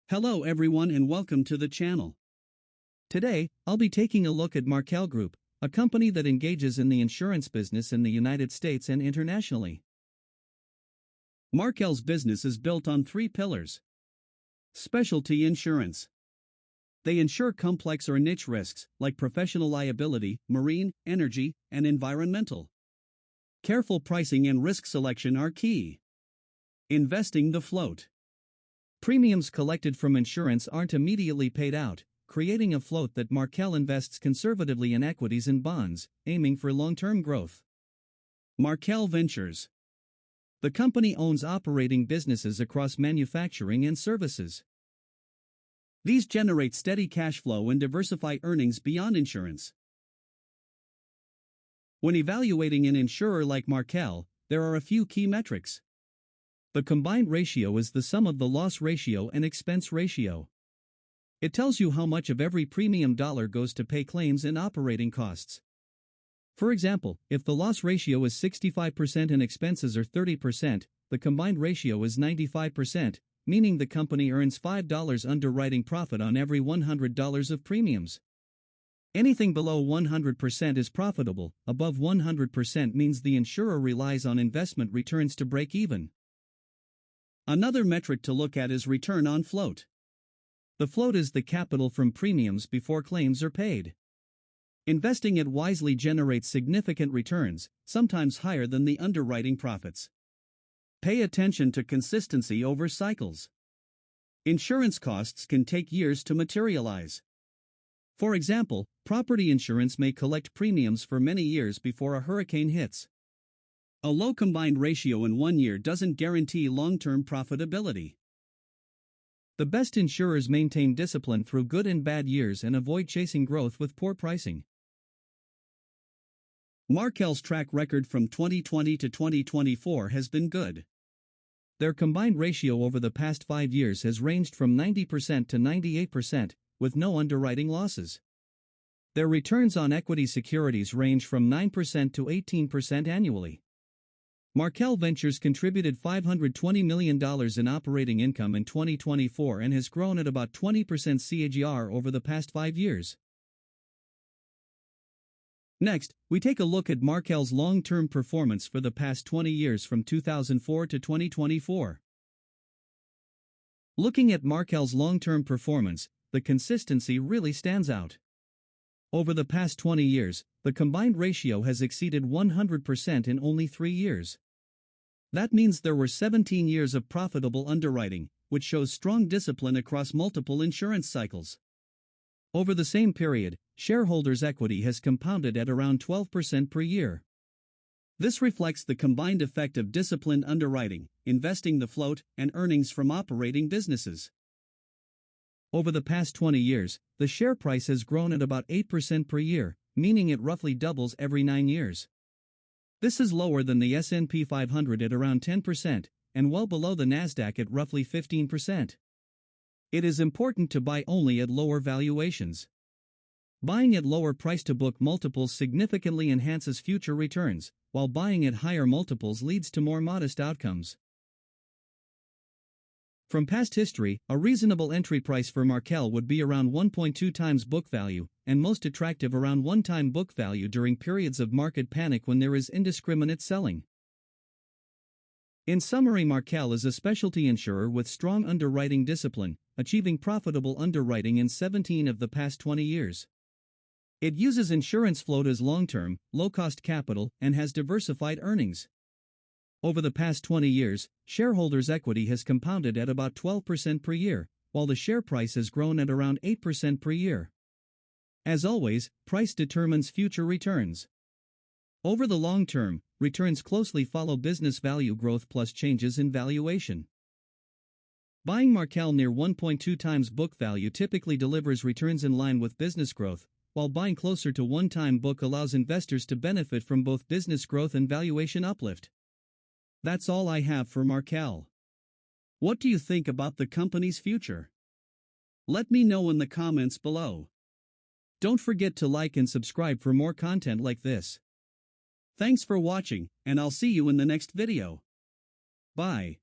Hello everyone and welcome to the channel. Today, I'll be taking a look at Markel Group, a company that engages in the insurance business in the United States and internationally. Markel's business is built on three pillars. Specialty insurance. They insure complex or niche risks like professional liability, marine, energy, and environmental. Careful pricing and risk selection are key. Investing the float. Premiums collected from insurance aren't immediately paid out, creating a float that Markel invests conservatively in equities and bonds, aiming for long-term growth. Markel Ventures. The company owns operating businesses across manufacturing and services. These generate steady cash flow and diversify earnings beyond insurance. When evaluating an insurer like Markel, there are a few key metrics. The combined ratio is the sum of the loss ratio and expense ratio. It tells you how much of every premium dollar goes to pay claims and operating costs. For example, if the loss ratio is 65% and expenses are 30%, the combined ratio is 95%, meaning the company earns $5 underwriting profit on every $100 of premiums. Anything below 100% is profitable, above 100% means the insurer relies on investment returns to break even. Another metric to look at is return on float. The float is the capital from premiums before claims are paid. Investing it wisely generates significant returns, sometimes higher than the underwriting profits. Pay attention to consistency over cycles. Insurance costs can take years to materialize. For example, property insurance may collect premiums for many years before a hurricane hits. A low combined ratio in 1 year doesn't guarantee long-term profitability. The best insurers maintain discipline through good and bad years and avoid chasing growth with poor pricing. Markel's track record from 2020 to 2024 has been good. Their combined ratio over the past 5 years has ranged from 90% to 98%, with no underwriting losses. Their returns on equity securities range from 9% to 18% annually. Markel Ventures contributed $520 million in operating income in 2024 and has grown at about 20% CAGR over the past 5 years. Next, we take a look at Markel's long-term performance for the past 20 years from 2004 to 2024. Looking at Markel's long-term performance, the consistency really stands out. Over the past 20 years, the combined ratio has exceeded 100% in only 3 years. That means there were 17 years of profitable underwriting, which shows strong discipline across multiple insurance cycles. Over the same period, shareholders' equity has compounded at around 12% per year. This reflects the combined effect of disciplined underwriting, investing the float, and earnings from operating businesses. Over the past 20 years, the share price has grown at about 8% per year, meaning it roughly doubles every 9 years. This is lower than the S&P 500 at around 10%, and well below the Nasdaq at roughly 15%. It is important to buy only at lower valuations. Buying at lower price-to-book multiples significantly enhances future returns, while buying at higher multiples leads to more modest outcomes. From past history, a reasonable entry price for Markel would be around 1.2 times book value, and most attractive around 1 time book value during periods of market panic when there is indiscriminate selling. In summary, Markel is a specialty insurer with strong underwriting discipline, achieving profitable underwriting in 17 of the past 20 years. It uses insurance float as long-term, low-cost capital, and has diversified earnings. Over the past 20 years, shareholders' equity has compounded at about 12% per year, while the share price has grown at around 8% per year. As always, price determines future returns. Over the long term, returns closely follow business value growth plus changes in valuation. Buying Markel near 1.2 times book value typically delivers returns in line with business growth, while buying closer to 1 time book allows investors to benefit from both business growth and valuation uplift. That's all I have for Markel. What do you think about the company's future? Let me know in the comments below. Don't forget to like and subscribe for more content like this. Thanks for watching, and I'll see you in the next video. Bye.